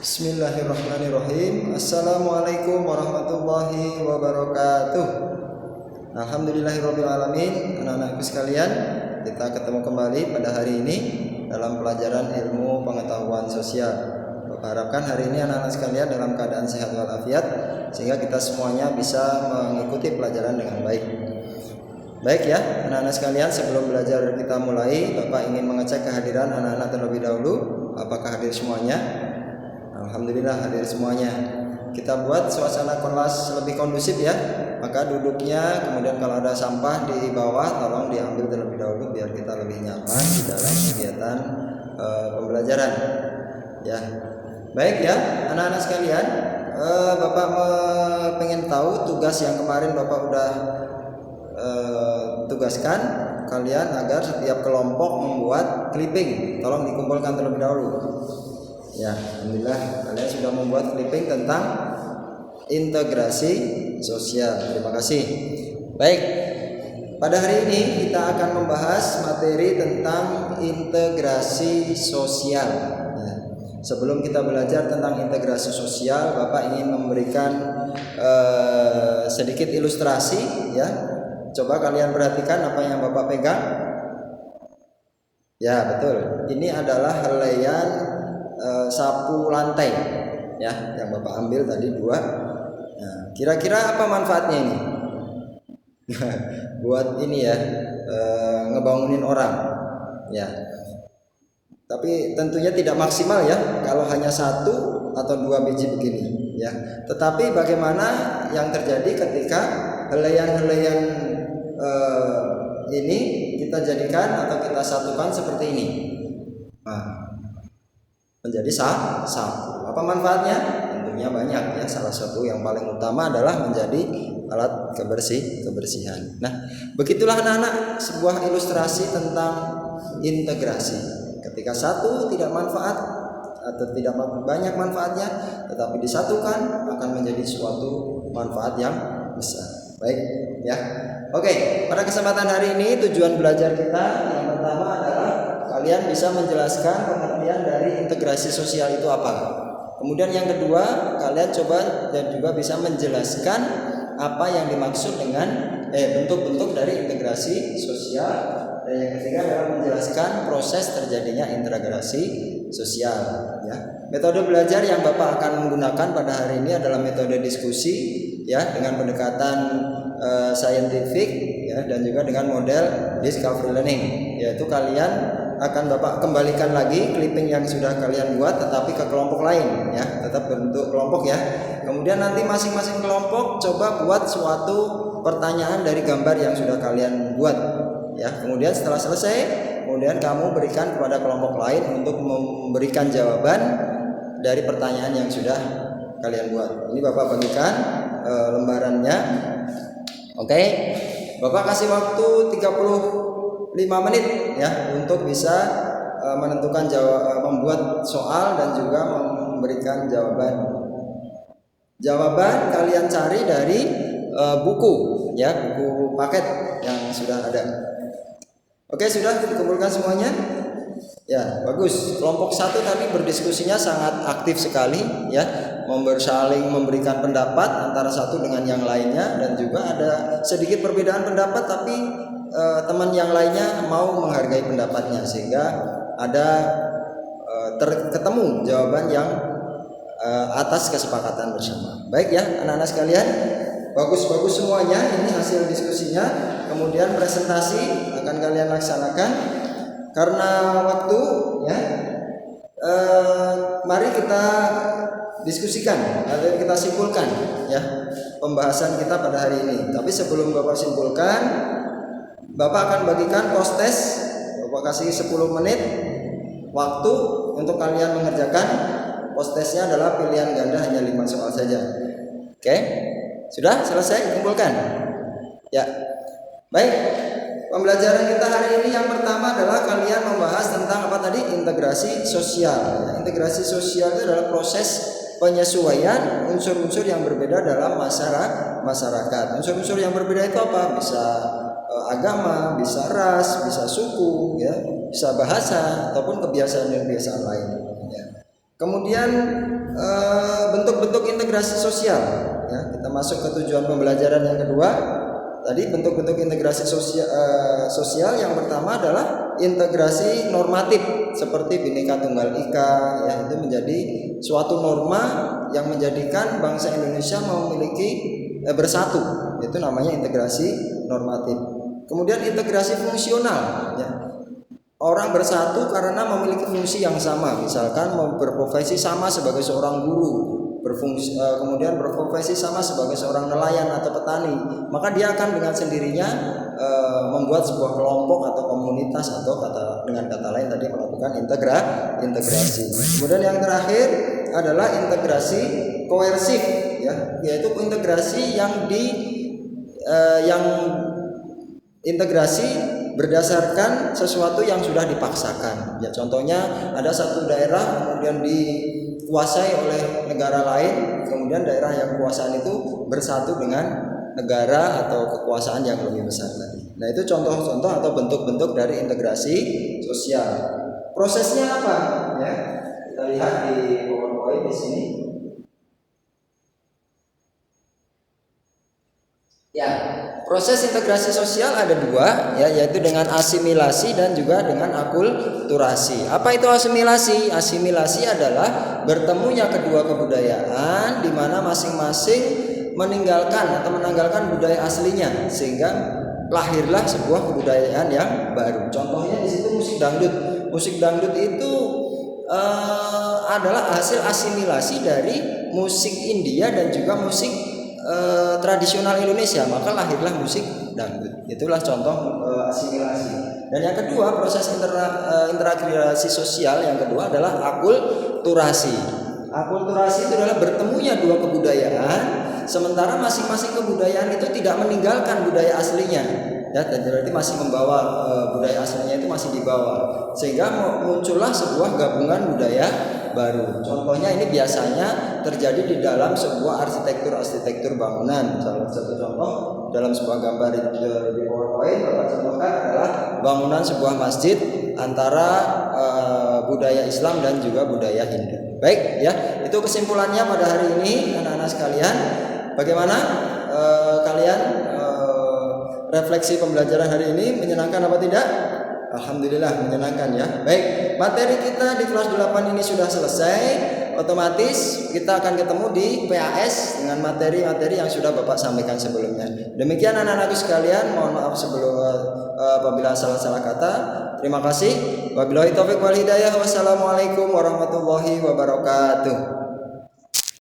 Bismillahirrahmanirrahim. Assalamualaikum warahmatullahi wabarakatuh. Alhamdulillahirabbil alamin. Anak-anakku sekalian, kita ketemu kembali pada hari ini dalam pelajaran ilmu pengetahuan sosial. Bapak harapkan hari ini anak-anak sekalian dalam keadaan sehat walafiat sehingga kita semuanya bisa mengikuti pelajaran dengan baik. Baik ya, anak-anak sekalian, sebelum belajar kita mulai, Bapak ingin mengecek kehadiran anak-anak terlebih dahulu. Apakah hadir semuanya? Alhamdulillah hadir semuanya. Kita buat suasana kelas lebih kondusif ya. Maka duduknya, kemudian kalau ada sampah di bawah tolong diambil terlebih dahulu biar kita lebih nyaman di dalam kegiatan pembelajaran. Ya. Baik ya, anak-anak sekalian, Bapak pengen tahu tugas yang kemarin Bapak udah tugaskan kalian agar setiap kelompok membuat clipping. Tolong dikumpulkan terlebih dahulu. Ya, alhamdulillah kalian sudah membuat clipping tentang integrasi sosial. Terima kasih. Baik, pada hari ini kita akan membahas materi tentang integrasi sosial. Ya. Sebelum kita belajar tentang integrasi sosial, Bapak ingin memberikan sedikit ilustrasi. Ya, coba kalian perhatikan apa yang Bapak pegang. Ya, betul. Ini adalah helaian sapu lantai ya, yang Bapak ambil tadi 2. Nah, kira-kira apa manfaatnya ini? Buat ini ya, ngebangunin orang ya. Tapi tentunya tidak maksimal ya kalau hanya 1 atau 2 biji begini ya. Tetapi bagaimana yang terjadi ketika helaian-helaian ini kita jadikan atau kita satukan seperti ini? Nah, menjadi sapu. Apa manfaatnya? Tentunya banyak ya. Salah satu yang paling utama adalah menjadi alat kebersihan. Nah, begitulah anak-anak sebuah ilustrasi tentang integrasi. Ketika satu tidak manfaat atau tidak banyak manfaatnya, tetapi disatukan akan menjadi suatu manfaat yang besar. Baik ya. Oke, pada kesempatan hari ini tujuan belajar kita yang pertama adalah kalian bisa menjelaskan pengertian dari integrasi sosial itu apa. Kemudian yang kedua, kalian coba dan juga bisa menjelaskan apa yang dimaksud dengan bentuk-bentuk dari integrasi sosial. Dan yang ketiga adalah menjelaskan proses terjadinya integrasi sosial. Ya. Metode belajar yang Bapak akan menggunakan pada hari ini adalah metode diskusi ya, dengan pendekatan scientific ya, dan juga dengan model discovery learning, yaitu kalian akan Bapak kembalikan lagi clipping yang sudah kalian buat tetapi ke kelompok lain ya, tetap bentuk kelompok ya. Kemudian nanti masing-masing kelompok coba buat suatu pertanyaan dari gambar yang sudah kalian buat ya. Kemudian setelah selesai, kemudian kamu berikan kepada kelompok lain untuk memberikan jawaban dari pertanyaan yang sudah kalian buat. Ini Bapak bagikan lembarannya. Oke. Bapak kasih waktu 35 menit ya untuk bisa menentukan membuat soal dan juga memberikan jawaban. Jawaban kalian cari dari buku ya, buku paket yang sudah ada. Oke, sudah dikumpulkan semuanya? Ya, bagus. Kelompok 1 tadi berdiskusinya sangat aktif sekali ya, saling memberikan pendapat antara satu dengan yang lainnya, dan juga ada sedikit perbedaan pendapat tapi teman yang lainnya mau menghargai pendapatnya sehingga ada ketemu jawaban yang atas kesepakatan bersama. Baik ya anak-anak sekalian, bagus-bagus semuanya. Ini hasil diskusinya. Kemudian presentasi akan kalian laksanakan. Karena waktu ya, mari kita diskusikan atau kita simpulkan ya pembahasan kita pada hari ini. Tapi sebelum Bapak simpulkan, Bapak akan bagikan post test. Bapak kasih 10 menit waktu untuk kalian mengerjakan. Post testnya adalah pilihan ganda, hanya 5 soal saja. Oke, sudah selesai kumpulkan ya. Baik, pembelajaran kita hari ini yang pertama adalah kalian membahas tentang apa tadi? Integrasi sosial. Integrasi sosial itu adalah proses penyesuaian unsur-unsur yang berbeda dalam masyarakat. Unsur-unsur yang berbeda itu apa? Bisa agama, bisa ras, bisa suku, ya, bisa bahasa ataupun kebiasaan dan kebiasaan lain. Ya. Kemudian bentuk-bentuk integrasi sosial, ya, kita masuk ke tujuan pembelajaran yang kedua. Tadi bentuk-bentuk integrasi sosial yang pertama adalah integrasi normatif seperti Bhinneka Tunggal Ika, ya, itu menjadi suatu norma yang menjadikan bangsa Indonesia memiliki bersatu, itu namanya integrasi normatif. Kemudian integrasi fungsional, ya. Orang bersatu karena memiliki fungsi yang sama, misalkan mau berprofesi sama sebagai seorang guru, kemudian berprofesi sama sebagai seorang nelayan atau petani, maka dia akan dengan sendirinya membuat sebuah kelompok atau komunitas, atau dengan kata lain tadi melakukan integrasi. Kemudian yang terakhir adalah integrasi koersif, ya, yaitu integrasi yang integrasi berdasarkan sesuatu yang sudah dipaksakan. Ya, contohnya ada satu daerah kemudian dikuasai oleh negara lain, kemudian daerah yang kekuasaan itu bersatu dengan negara atau kekuasaan yang lebih besar tadi. Nah, itu contoh-contoh atau bentuk-bentuk dari integrasi sosial. Prosesnya apa? Ya, kita lihat di PowerPoint di sini. Ya, proses integrasi sosial ada dua, ya, yaitu dengan asimilasi dan juga dengan akulturasi. Apa itu asimilasi? Asimilasi adalah bertemunya kedua kebudayaan di mana masing-masing meninggalkan atau menanggalkan budaya aslinya, sehingga lahirlah sebuah kebudayaan yang baru. Contohnya di situ musik dangdut. Musik dangdut itu adalah hasil asimilasi dari musik India dan juga musik tradisional Indonesia, maka lahirlah musik dangdut. Itulah contoh asimilasi. Dan yang kedua, proses integrasi sosial yang kedua adalah akulturasi. Akulturasi itu adalah bertemunya dua kebudayaan, sementara masing-masing kebudayaan itu tidak meninggalkan budaya aslinya, ya, berarti masih membawa budaya aslinya itu masih dibawa, sehingga muncullah sebuah gabungan budaya baru. Contohnya ini biasanya terjadi di dalam sebuah arsitektur bangunan. Salah satu contoh dalam sebuah gambar di PowerPoint Bapak contohkan adalah bangunan sebuah masjid antara budaya Islam dan juga budaya Hindu. Baik, ya, itu kesimpulannya pada hari ini anak-anak sekalian. Bagaimana kalian refleksi pembelajaran hari ini, menyenangkan apa tidak? Alhamdulillah menyenangkan, ya. Baik, materi kita di kelas 8 ini sudah selesai. Otomatis kita akan ketemu di PAS dengan materi-materi yang sudah Bapak sampaikan sebelumnya. Demikian anak-anakku sekalian, mohon maaf sebelum apabila salah-salah kata. Terima kasih. Wabillahi taufiq wal hidayah. Wassalamualaikum warahmatullahi wabarakatuh.